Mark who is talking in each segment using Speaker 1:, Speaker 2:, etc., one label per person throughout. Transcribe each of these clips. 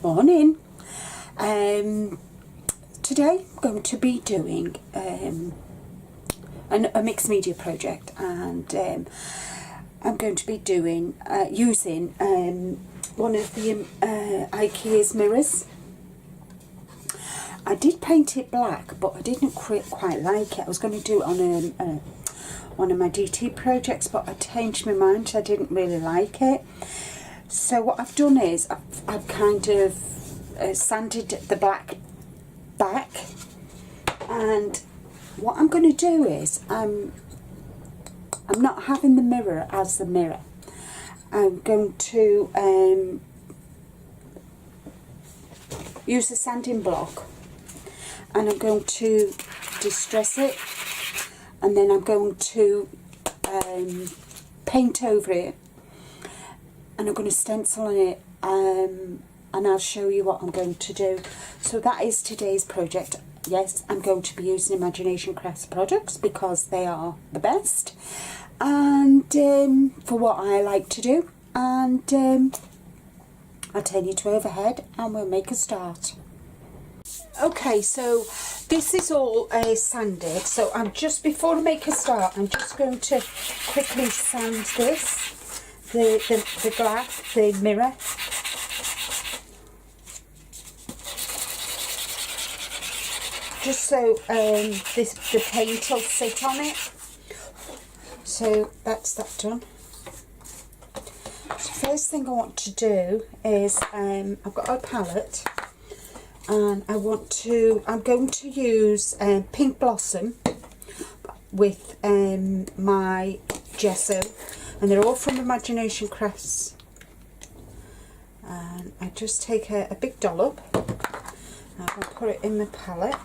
Speaker 1: Morning. Today I'm going to be doing a mixed media project, and I'm going to be doing using one of the IKEA's mirrors. I did paint it black, but I didn't quite like it. I was going to do it on one of my DT projects, but I changed my mind. I didn't really like it. So what I've done is I've kind of sanded the black back, and what I'm going to do is I'm not having the mirror as the mirror. I'm going to use a sanding block, and I'm going to distress it, and then I'm going to paint over it, and I'm going to stencil on it, and I'll show you what I'm going to do. So that is today's project. Yes, I'm going to be using Imagination Crafts products because they are the best, and for what I like to do, and I'll turn you to overhead and we'll make a start. Okay, so this is all sanded, so I'm just, before I make a start, I'm just going to quickly sand this. The glass, the mirror. Just so the paint will sit on it. So that's that done. So first thing I want to do is I've got a palette, and I'm going to use Pink Blossom with my gesso. And they're all from Imagination Crafts. And I just take a big dollop, and I'm going to put it in the palette.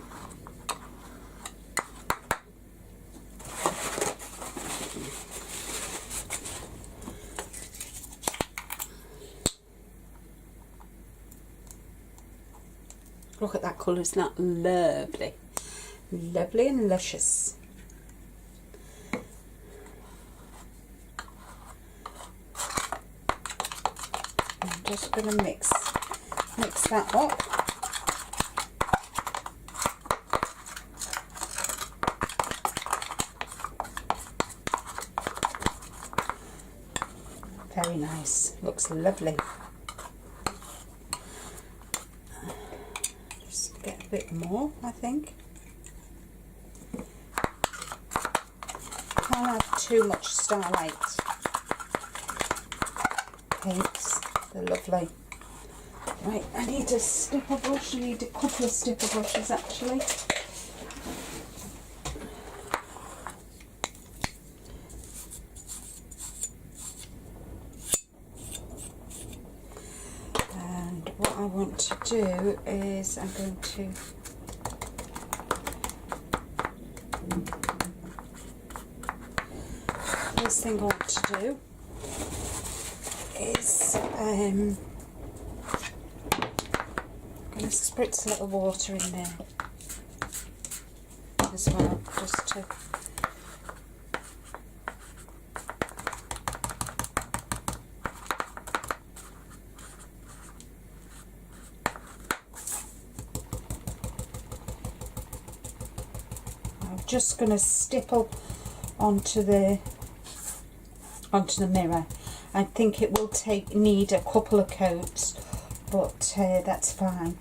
Speaker 1: Look at that colour, isn't that lovely? Lovely and luscious. Just going to mix that up. Very nice, looks lovely. Just get a bit more, I think. Can't have too much Starlight paints. They're lovely. Right, I need a stipple brush. I need a couple of stipple brushes actually. And what I want to do is I'm going to first thing I want to do is I'm going to spritz a little water in there as well, just to I'm just going to stipple onto the mirror. I think it will need a couple of coats, but that's fine.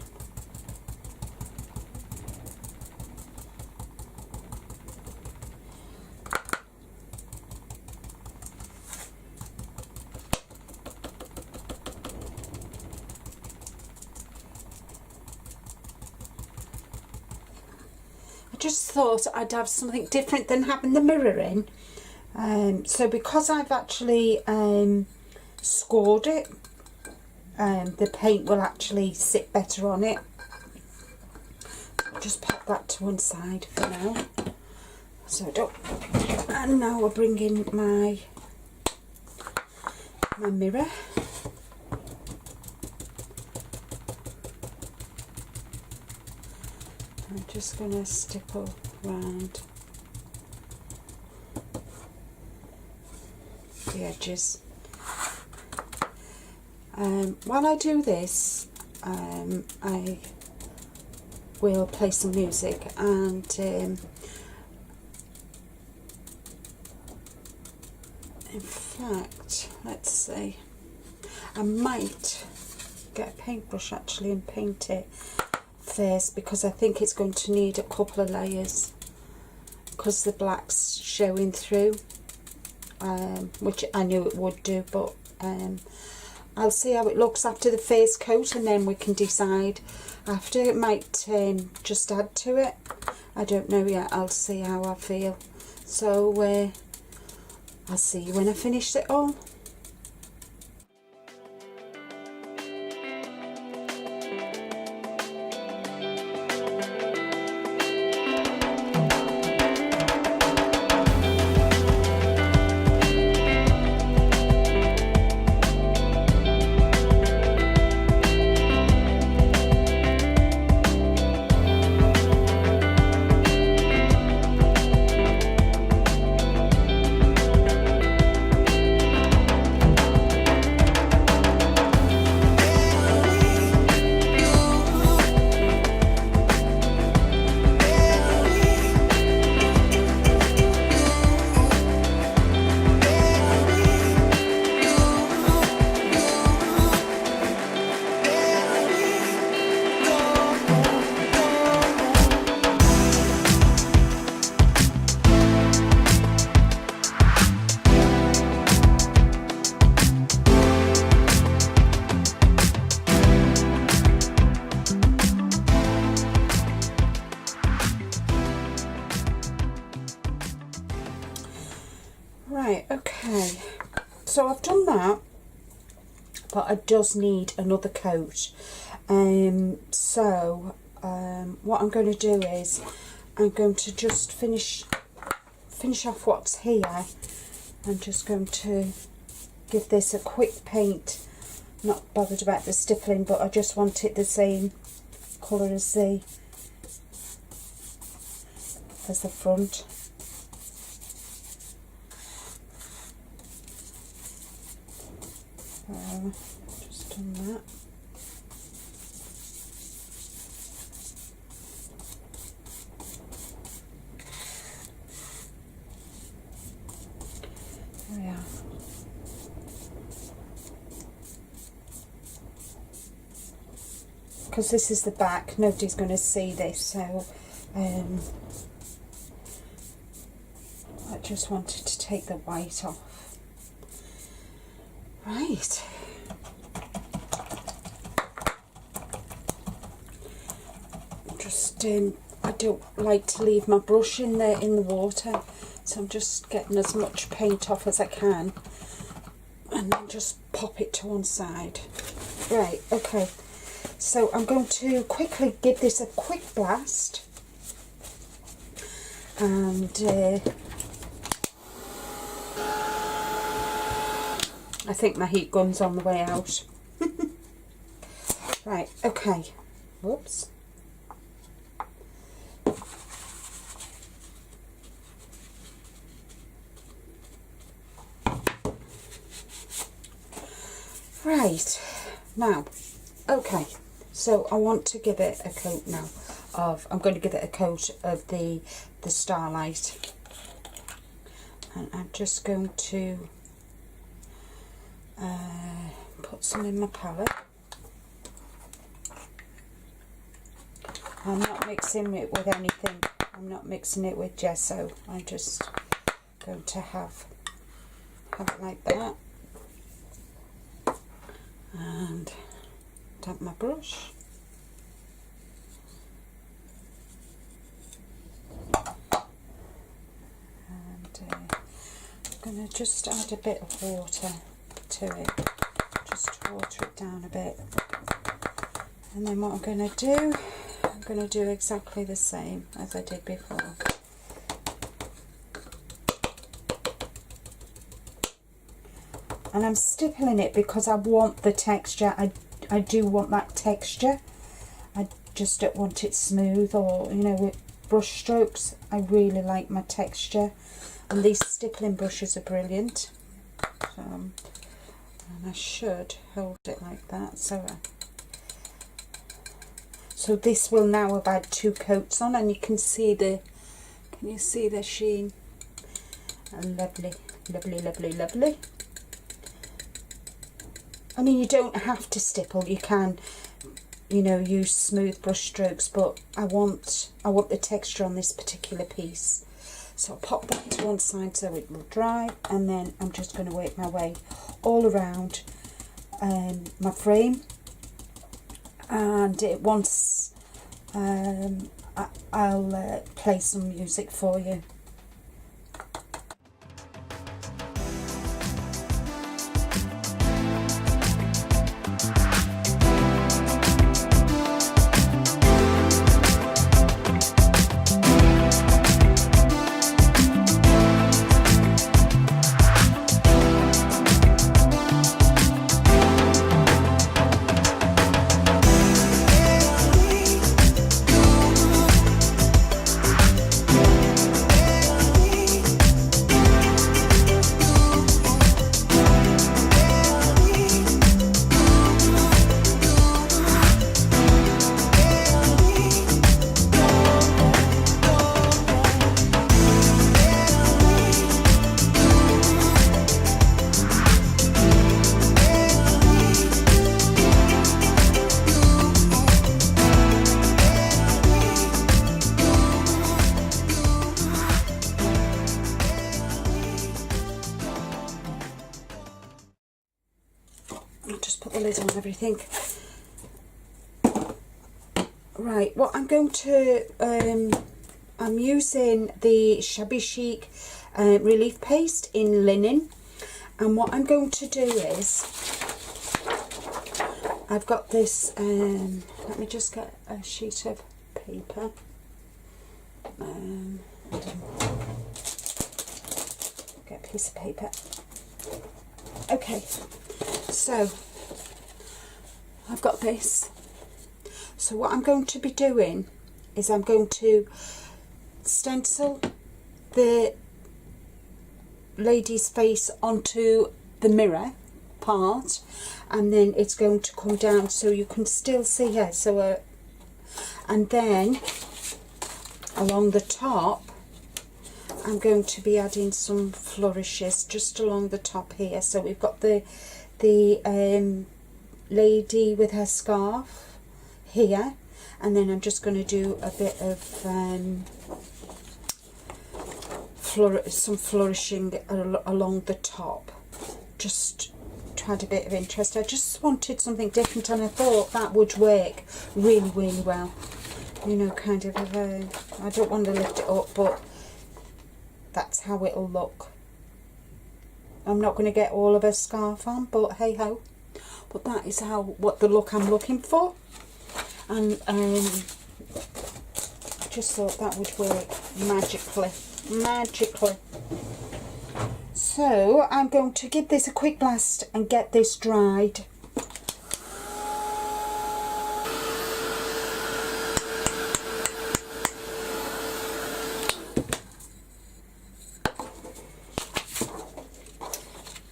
Speaker 1: I just thought I'd have something different than having the mirror in. So because I've actually scored it, the paint will actually sit better on it. I'll just pop that to one side for now. So I don't. And now we'll bring in my mirror. just going to stipple round the edges. While I do this, I will play some music, and in fact, let's see, I might get a paintbrush actually and paint it first, because I think it's going to need a couple of layers because the black's showing through, which I knew it would do, but I'll see how it looks after the face coat, and then we can decide after. It might just add to it, I don't know yet. I'll see how I feel. So I'll see you when I finish it all. Right, okay, so I've done that, but I does need another coat. What I'm going to do is I'm going to just finish off what's here. I'm just going to give this a quick paint. Not bothered about the stippling, but I just want it the same colour as the front. Just done that. There we are. Because this is the back, nobody's going to see this, so I just wanted to take the white off. Right. Just I don't like to leave my brush in the water, so I'm just getting as much paint off as I can, and then just pop it to one side. Right, okay. So I'm going to quickly give this a quick blast, and I think my heat gun's on the way out. Right, okay. Whoops. Right, now, okay, so I want to give it a coat now of, I'm going to give it a coat of the Starlight, and I'm just going to put some in my palette. I'm not mixing it with anything, I'm not mixing it with gesso, I'm just going to have it like that, and damp my brush. And I'm going to just add a bit of water to it, just to water it down a bit. And then what I'm going to do, I'm going to do exactly the same as I did before. And I'm stippling it because I want the texture, I do want that texture. I just don't want it smooth, or you know, with brush strokes. I really like my texture, and these stippling brushes are brilliant. And I should hold it like that. So this will now have had 2 coats on, and you can see the, can you see the sheen? Lovely, lovely, lovely, lovely. I mean, you don't have to stipple, you can, you know, use smooth brush strokes, but I want the texture on this particular piece. So I'll pop that to one side so it will dry, and then I'm just going to work my way all around my frame. And once I'll play some music for you. I'll just put the lid on everything. Right, what I'm going to, I'm using the Shabby Chic relief paste in linen, and what I'm going to do is, I've got this, let me just get a sheet of paper, get a piece of paper. Okay, so I've got this. So what I'm going to be doing is I'm going to stencil the lady's face onto the mirror part, and then it's going to come down so you can still see her. So and then along the top I'm going to be adding some flourishes just along the top here. So we've got the lady with her scarf here, and then I'm just going to do a bit of some flourishing along the top, just to add a bit of interest. I just wanted something different, and I thought that would work really, really well. You know, kind of I don't want to lift it up, but that's how it'll look. I'm not going to get all of her scarf on, but hey ho. But that is what the look I'm looking for, and I just thought that would work magically. So I'm going to give this a quick blast and get this dried.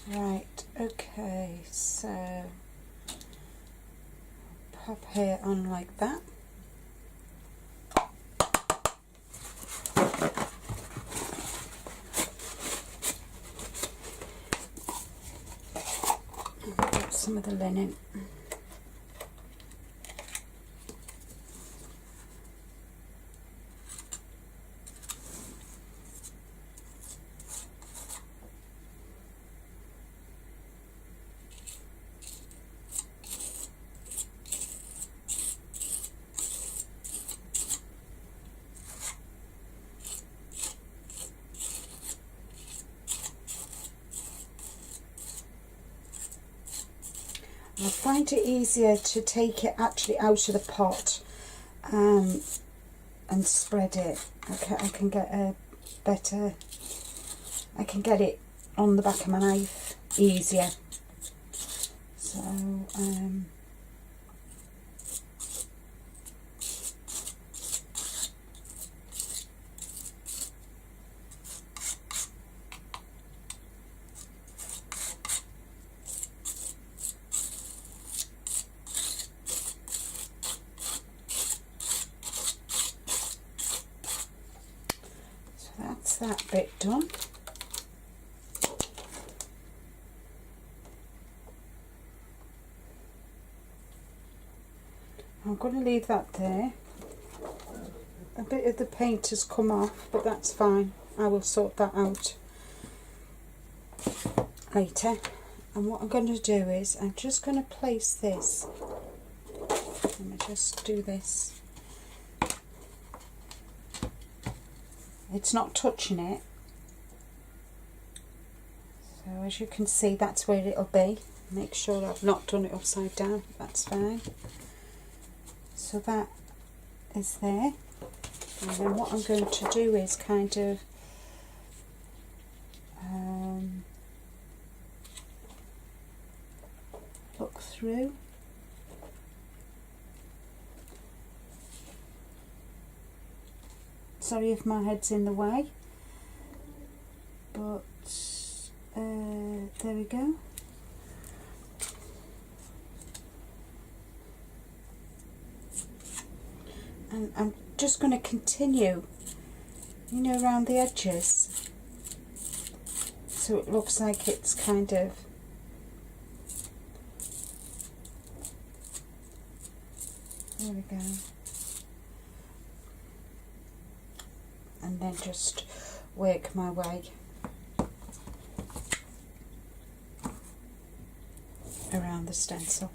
Speaker 1: Right, okay, so pop her on like that. And put some of the linen. I find it easier to take it actually out of the pot and spread it. I can get a better, I can get it on the back of my knife easier. So that bit done. I'm going to leave that there. A bit of the paint has come off, but that's fine. I will sort that out later. And what I'm going to do is I'm just going to place this. Let me just do this. It's not touching it. So as you can see, that's where it'll be. Make sure I've not done it upside down. That's fine. So that is there. And then what I'm going to do is kind of look through. Sorry if my head's in the way, but there we go. And I'm just going to continue, you know, around the edges, so it looks like it's kind of there we go. And then just work my way around the stencil.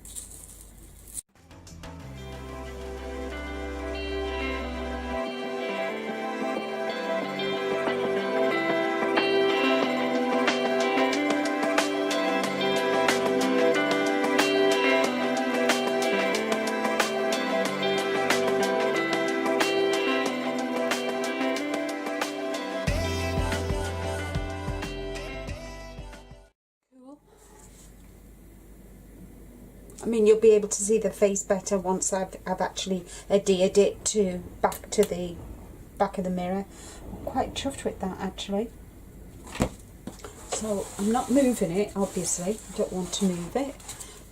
Speaker 1: I mean, you'll be able to see the face better once I've actually adhered it to back to the back of the mirror. I'm quite chuffed with that actually. So I'm not moving it, obviously. I don't want to move it.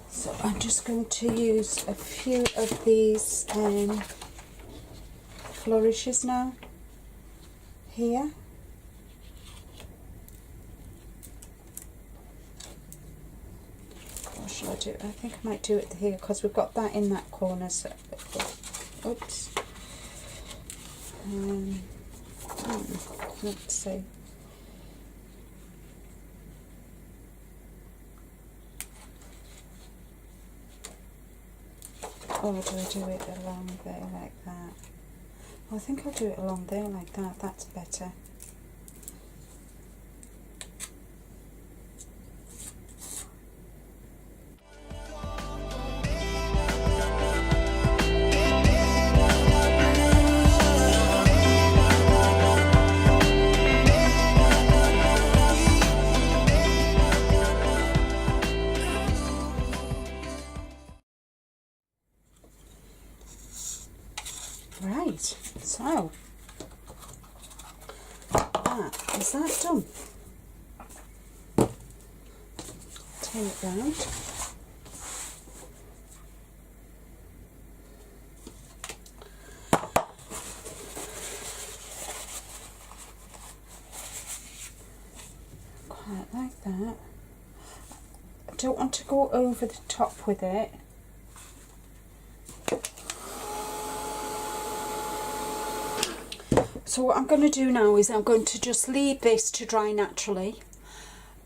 Speaker 1: So I'm just going to use a few of these flourishes now here. Should I do it? I think I might do it here because we've got that in that corner. So, oops. Let's see. Or do I do it along there like that? Well, I think I'll do it along there like that. That's better. Right, so is that done? Turn it round. Quite like that. I don't want to go over the top with it. So what I'm going to do now is I'm going to just leave this to dry naturally,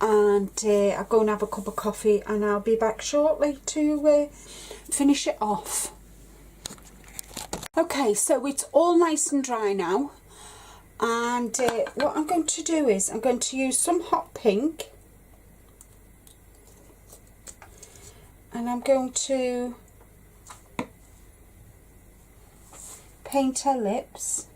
Speaker 1: and I'll go and have a cup of coffee and I'll be back shortly to finish it off. Okay, so it's all nice and dry now, and what I'm going to do is I'm going to use some hot pink, and I'm going to paint her lips.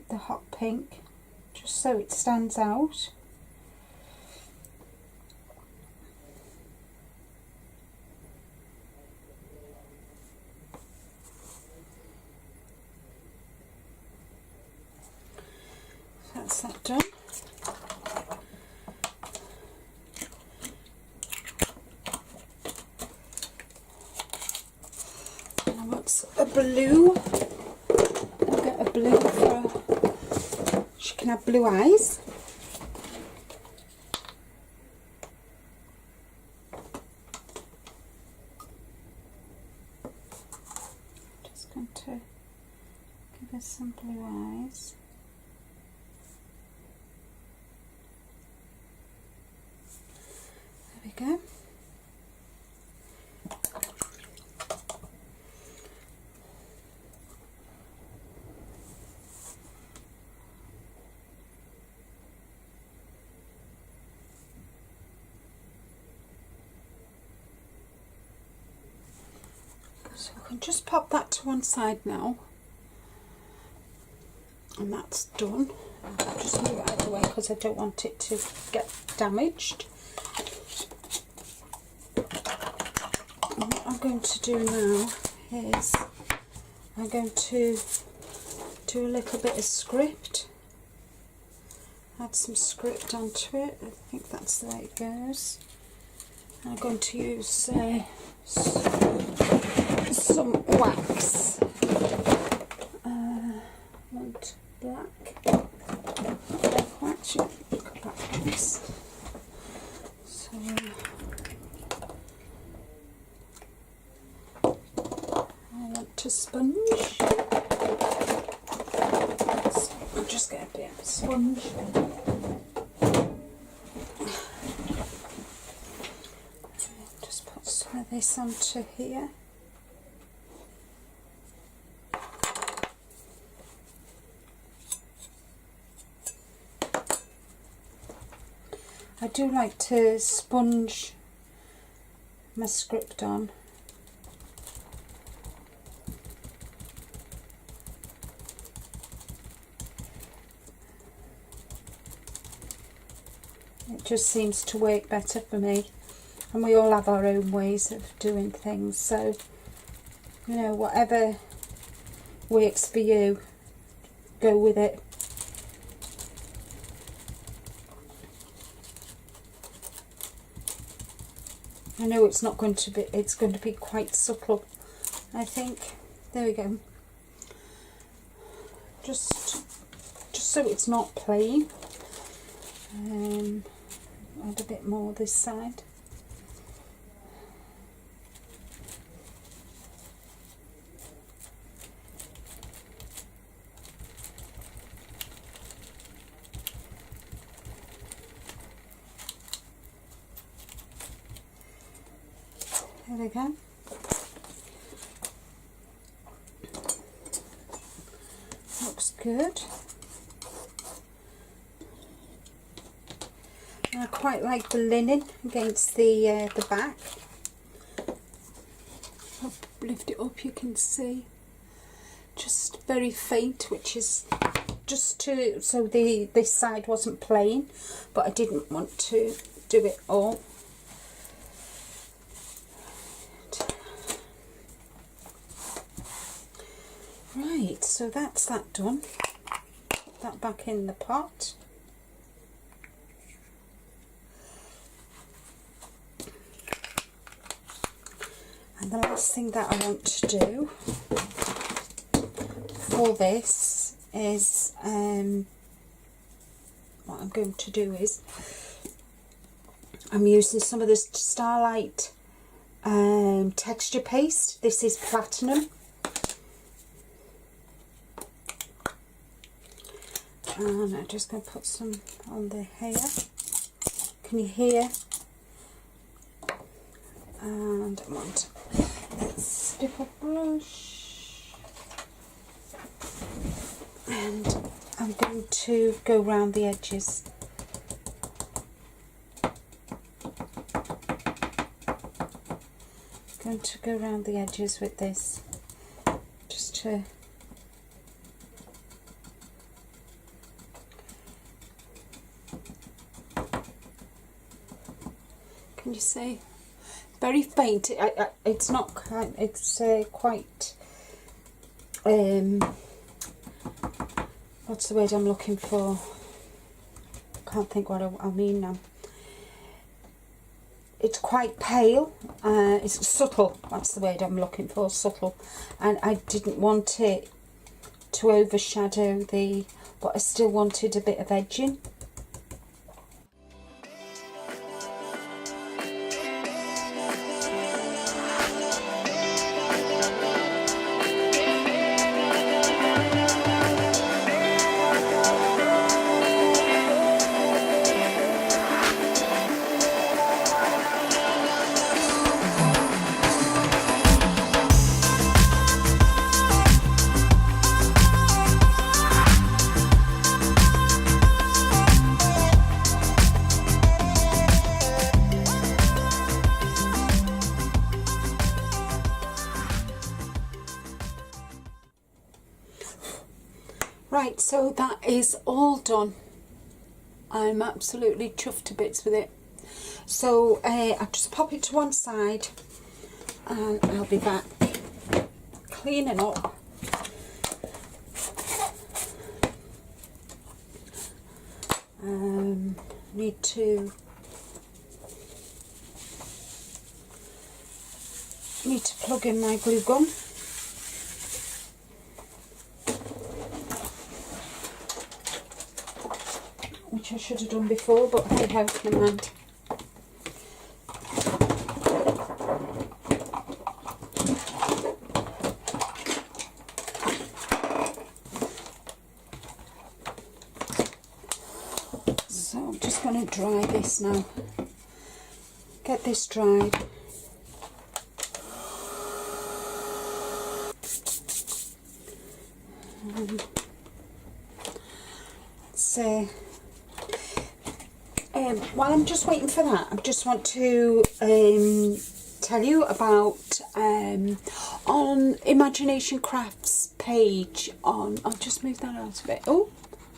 Speaker 1: The hot pink, just so it stands out. That's that done. And I want a She can have blue eyes. Just going to give her some blue eyes. There we go. So I can just pop that to one side now, and that's done. I'll just move it out of the way because I don't want it to get damaged. And what I'm going to do now is I'm going to do a little bit of script, add some script onto it. I think that's the way it goes. I'm going to use some wax, and black wax. Look at that wax. So I want to sponge. I'll just get a bit of a sponge. Just put some of this onto here. I do like to sponge my script on. It just seems to work better for me, and we all have our own ways of doing things, so you know, whatever works for you, go with it. I know it's not going to be, it's going to be quite subtle, I think. There we go. Just so it's not plain. Add a bit more this side. There we go. Looks good. I quite like the linen against the back. I'll lift it up, you can see. Just very faint, which is just to, so this side wasn't plain, but I didn't want to do it all. Right, so that's that done. Put that back in the pot. And the last thing that I want to do for this is, what I'm going to do is, I'm using some of this Starlight texture paste. This is platinum. And I'm just going to put some on the hair. Can you hear? And I want a stiffer brush. And I'm going to go round the edges. Going to go round the edges with this, just to can you see? Very faint. It's not. It's quite. What's the word I'm looking for? Can't think what I mean now. It's quite pale. It's subtle. That's the word I'm looking for. Subtle, and I didn't want it to overshadow the but I still wanted a bit of edging. Right, so that is all done. I'm absolutely chuffed to bits with it. So I'll just pop it to one side and I'll be back cleaning up. Need to plug in my glue gun. Which I should have done before, but hey ho, never mind. So I'm just going to dry this now. Get this dried. So while I'm just waiting for that, I just want to tell you about on Imagination Crafts page on, I'll just move that out of it. Oh,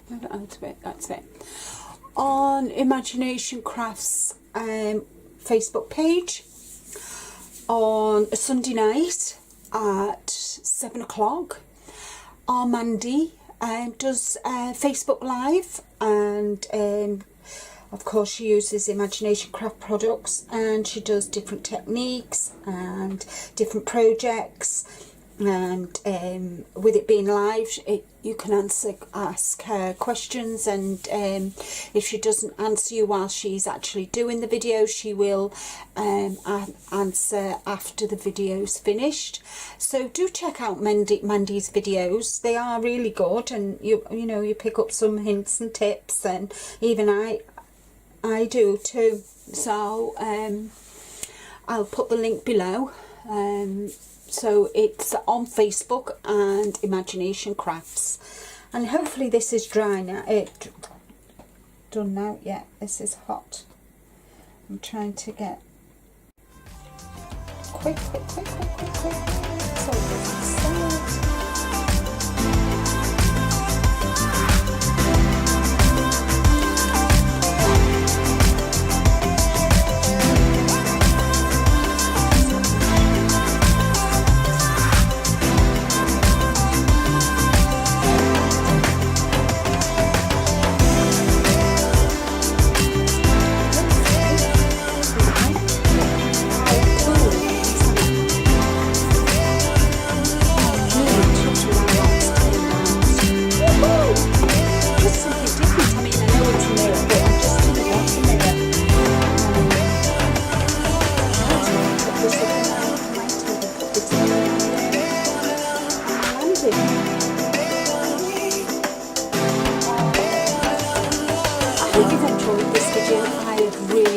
Speaker 1: move it out of it, that's it. On Imagination Crafts Facebook page on a Sunday night at 7 o'clock, our Mandy does Facebook Live, and of course she uses Imagination Craft products, and she does different techniques and different projects, and with it being live, you can ask her questions, and if she doesn't answer you while she's actually doing the video, she will answer after the video's finished. So do check out Mandy's videos. They are really good, and you know, you pick up some hints and tips, and even I do too. So I'll put the link below. So it's on Facebook and Imagination Crafts, and hopefully this is dry now. Done now. Yeah, this is hot. I'm trying to get quick. So this is set.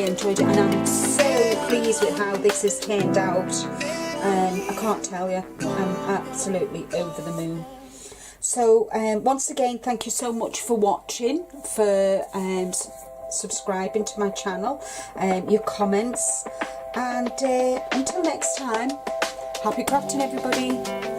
Speaker 1: Enjoyed it, and I'm so pleased with how this has turned out. I can't tell you, I'm absolutely over the moon. So once again, thank you so much for watching, for subscribing to my channel, your comments, and until next time, happy crafting everybody.